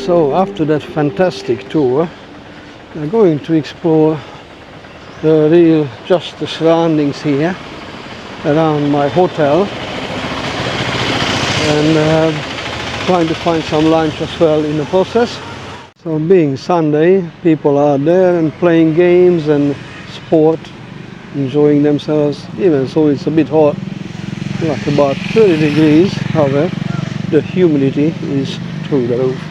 So after that fantastic tour, we're going to explore just the surroundings here around my hotel, and trying to find some lunch as well in the process. So being Sunday, people are there and playing games and sport, enjoying themselves. Even so, it's a bit hot, like about 30 degrees. However, the humidity is through the roof.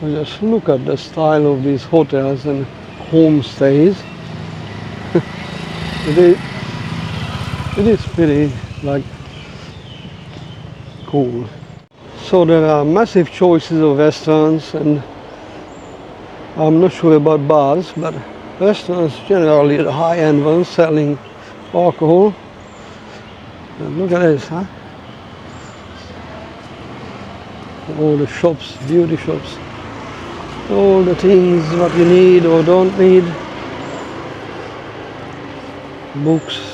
So just look at the style of these hotels and homestays. It is pretty cool. So there are massive choices of restaurants, and I'm not sure about bars, but restaurants generally the high-end ones selling alcohol. And look at this, huh? All the shops, beauty shops, all the things what you need or don't need. Books.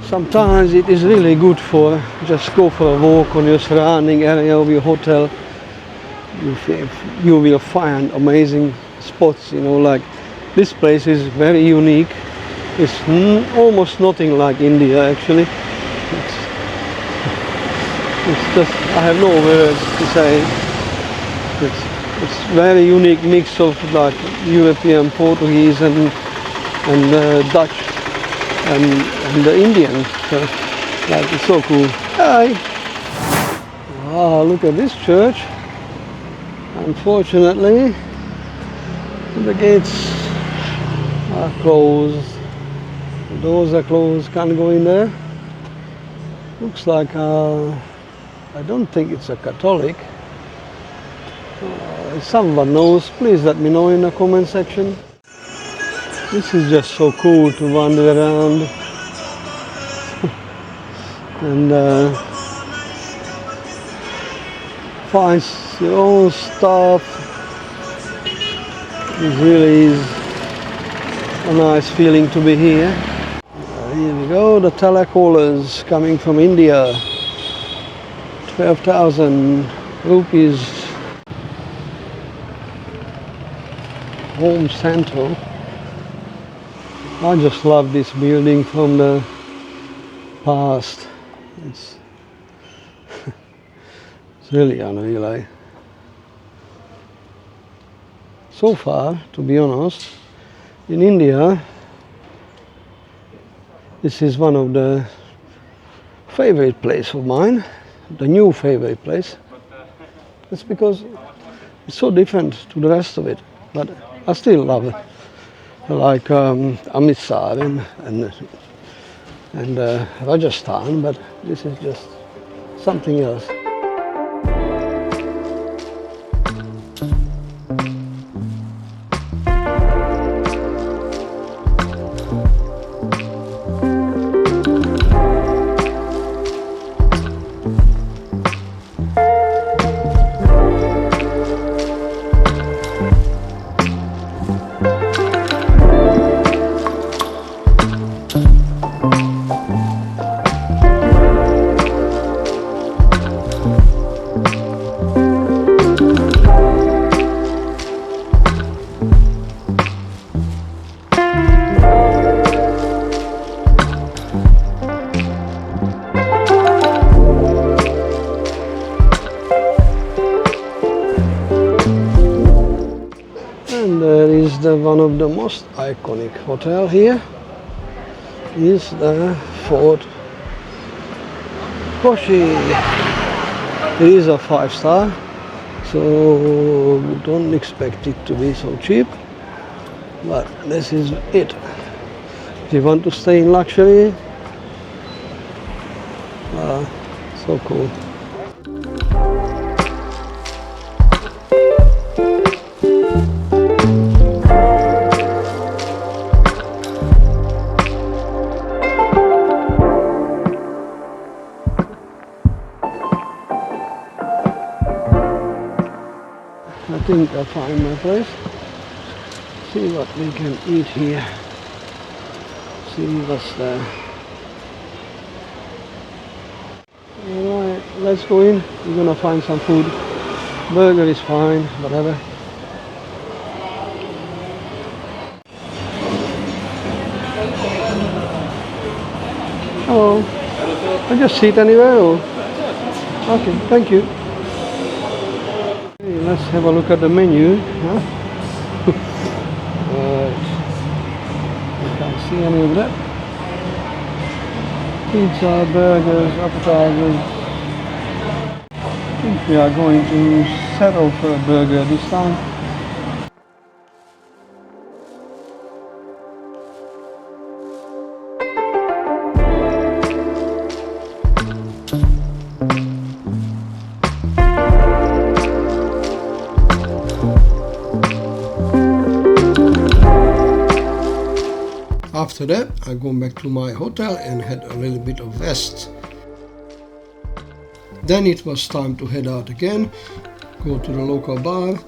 Sometimes it is really good for just go for a walk on your surrounding area of your hotel. You will find amazing spots, like this place is very unique. It's almost nothing like India actually. It's just, I have no words to say. It's very unique mix of like European, Portuguese and Dutch and the Indian. So it's so cool. Hi! Wow, look at this church. Unfortunately, the gates are closed. The doors are closed, can't go in there. Looks like, I don't think it's a Catholic. If someone knows, please let me know in the comment section. This is just so cool to wander around and find your own stuff. It really is a nice feeling to be here. Here we go, the telecallers coming from India. 12,000 rupees. Home Central. I just love this building from the past. It's really unreal. So far, to be honest, in India, this is one of the favorite place of mine, the new favorite place. It's because it's so different to the rest of it, but I still love it. Like Amritsar and Rajasthan, but this is just something else. One of the most iconic hotel here is the Fort Kochi. It is a 5-star, so don't expect it to be so cheap, but this is it. If you want to stay in luxury, so cool. think I find my place. See what we can eat here. See what's there. Alright, let's go in. We're gonna find some food. Burger is fine, whatever. Hello. I just sit anywhere or? Okay, thank you. Okay, let's have a look at the menu. Huh? I can't see any of that. Pizza, burgers, appetizers. I think we are going to settle for a burger this time. After that, I go back to my hotel and had a little bit of rest. Then it was time to head out again, go to the local bar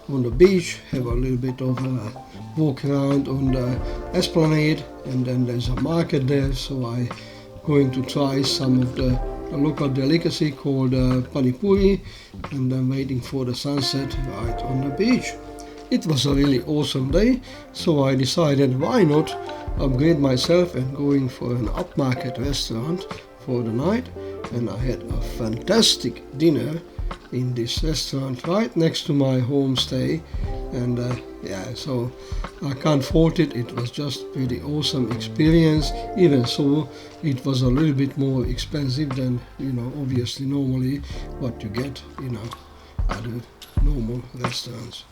on the beach, have a little bit of a walk around on the esplanade, and then there's a market there, so I going to try some of the local delicacy called pani puri, and then waiting for the sunset right on the beach. It was a really awesome day, so I decided why not upgrade myself and going for an upmarket restaurant for the night, and I had a fantastic dinner in this restaurant right next to my homestay, and yeah, so I can't fault it. It was just pretty awesome experience. Even so, it was a little bit more expensive than, you know, obviously normally what you get, you know, other normal restaurants.